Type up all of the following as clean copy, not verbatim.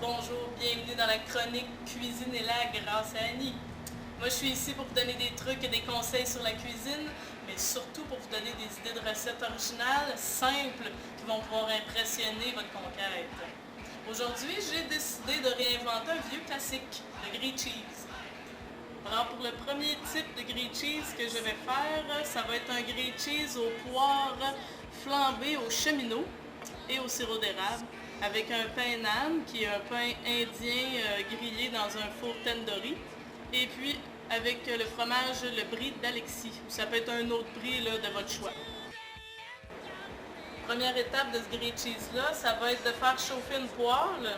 Bonjour, bienvenue dans la chronique Cuisine et là grâce à Annie. Moi je suis ici pour vous donner des trucs et des conseils sur la cuisine, mais surtout pour vous donner des idées de recettes originales, simples, qui vont pouvoir impressionner votre conquête. Aujourd'hui, j'ai décidé de réinventer un vieux classique, le grilled cheese. Alors pour le premier type de grilled cheese que je vais faire, ça va être un grilled cheese aux poires flambées au cheminot et au sirop d'érable, avec un pain naan, qui est un pain indien grillé dans un four tandoori, et puis avec le fromage, le brie d'Alexis. Ça peut être un autre brie là, de votre choix. Première étape de ce grilled cheese-là, ça va être de faire chauffer une poêle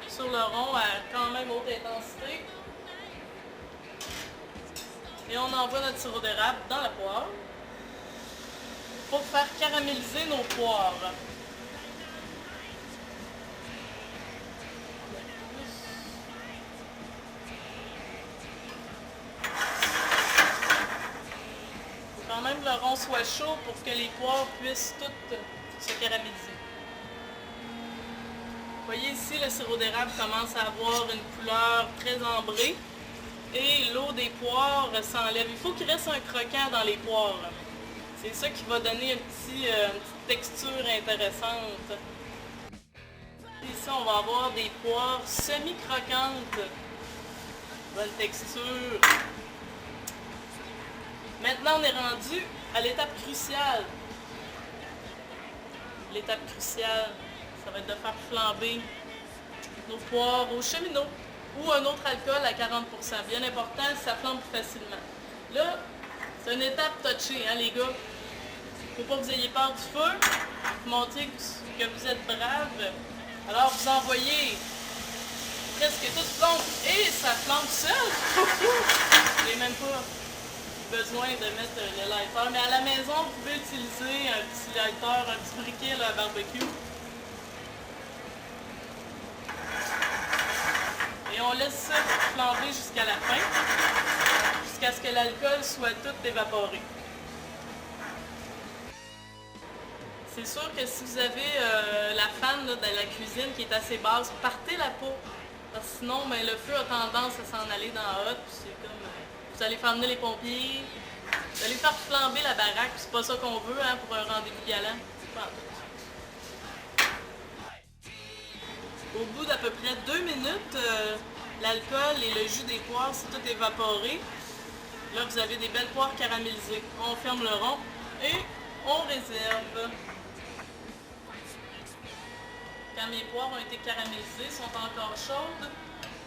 sur le rond à quand même haute intensité. Et on envoie notre sirop d'érable dans la poêle pour faire caraméliser nos poires. Quand même le rond soit chaud pour que les poires puissent toutes se caraméliser. Vous voyez ici, le sirop d'érable commence à avoir une couleur très ambrée et l'eau des poires s'enlève. Il faut qu'il reste un croquant dans les poires. C'est ça qui va donner une petite texture intéressante. Ici, on va avoir des poires semi-croquantes. Bonne texture. Maintenant, on est rendu à l'étape cruciale. L'étape cruciale, ça va être de faire flamber nos poires au cheminot ou un autre alcool à 40 %. Bien important, ça flambe plus facilement. Là, c'est une étape touchée, hein, les gars. Il ne faut pas que vous ayez peur du feu. Montrez que vous êtes braves. Alors, vous envoyez presque tout flambe et ça flambe seul. Je n'ai même pas besoin de mettre le lighter, mais à la maison, vous pouvez utiliser un petit lighter, un petit briquet là, à barbecue. Et on laisse ça flamber jusqu'à la fin, jusqu'à ce que l'alcool soit tout évaporé. C'est sûr que si vous avez la fan là, de la cuisine qui est assez basse, partez la peau. Parce que sinon, ben, le feu a tendance à s'en aller dans la hotte, puis c'est comme... vous allez faire venir les pompiers, vous allez faire flamber la baraque, c'est pas ça qu'on veut hein, pour un rendez-vous galant. Au bout d'à peu près 2 minutes, l'alcool et le jus des poires, c'est tout évaporé. Là, vous avez des belles poires caramélisées. On ferme le rond et on réserve. Quand mes poires ont été caramélisées, sont encore chaudes,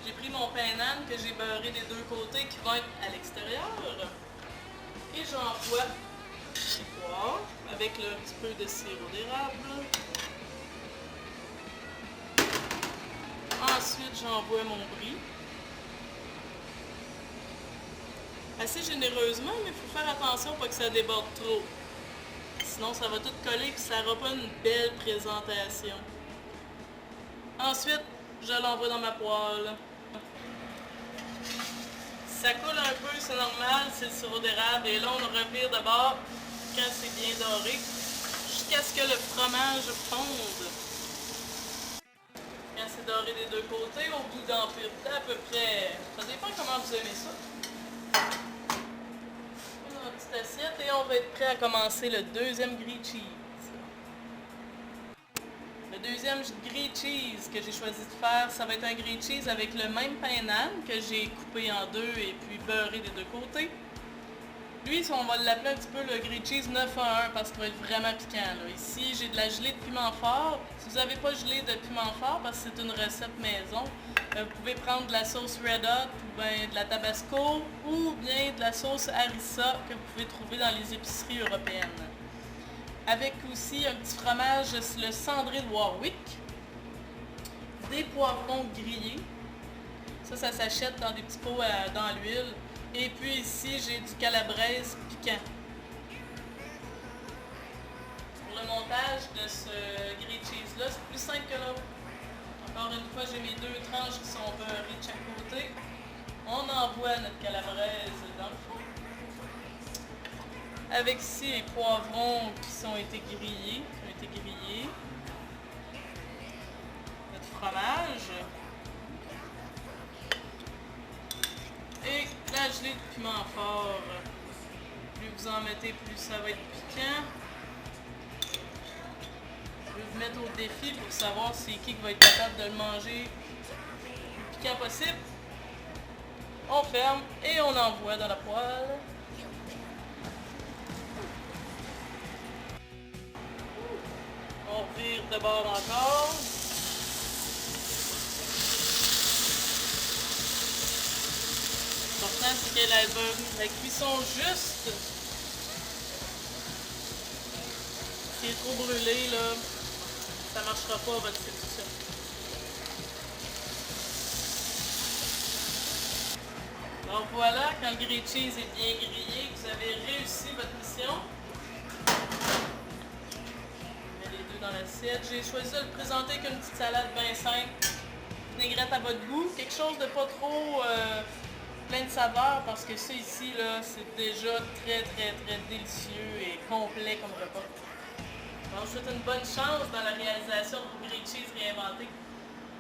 j'ai pris mon pain naan que j'ai beurré des deux côtés qui vont être à l'extérieur. Et j'envoie les poires avec le petit peu de sirop d'érable. Ensuite, j'envoie mon brie. Assez généreusement, mais il faut faire attention pour pas que ça déborde trop. Sinon, ça va tout coller et ça n'aura pas une belle présentation. Ensuite, je l'envoie dans ma poêle. Ça coule un peu, c'est normal, c'est le sirop d'érable. Et là, on le revire d'abord quand c'est bien doré, jusqu'à ce que le fromage fonde. Quand c'est doré des deux côtés, au bout d'un peu de temps, à peu près, ça dépend comment vous aimez ça. Dans une petite assiette et on va être prêt à commencer le deuxième grilled cheese. Le deuxième grilled cheese que j'ai choisi de faire, ça va être un grilled cheese avec le même pain naan que j'ai coupé en deux et puis beurré des deux côtés. Lui, on va l'appeler un petit peu le grilled cheese 9 à 1 parce qu'il va être vraiment piquant. Là. Ici, j'ai de la gelée de piment fort. Si vous n'avez pas gelée de piment fort, parce que c'est une recette maison, vous pouvez prendre de la sauce Red Hot ou bien de la Tabasco ou bien de la sauce harissa que vous pouvez trouver dans les épiceries européennes. Avec aussi un petit fromage, le cendré de Warwick, des poivrons grillés. Ça s'achète dans des petits pots dans l'huile. Et puis ici, j'ai du calabrese piquant. Pour le montage de ce grilled cheese-là, c'est plus simple que l'autre. Encore une fois, j'ai mes deux tranches qui sont beurrées de chaque côté. On envoie notre calabrese dans le four. Avec ici les poivrons qui ont été grillés. Notre fromage. piment fort. Plus vous en mettez, plus ça va être piquant. Je vais vous mettre au défi pour savoir c'est qui va être capable de le manger le plus piquant possible. On ferme et on envoie dans la poêle. On vire de bord encore. L'important c'est que la cuisson juste. Si est trop brûlé là, ça ne marchera pas votre solution. Donc voilà, quand le grilled cheese est bien grillé, vous avez réussi votre mission. Je mets les deux dans l'assiette. J'ai choisi de le présenter avec une petite salade bien simple. Vinaigrette à votre goût. Quelque chose de pas trop plein de saveurs parce que ça ici, là, c'est déjà très délicieux et complet comme repas. Donc je vous souhaite une bonne chance dans la réalisation de vos grilled cheese réinventés.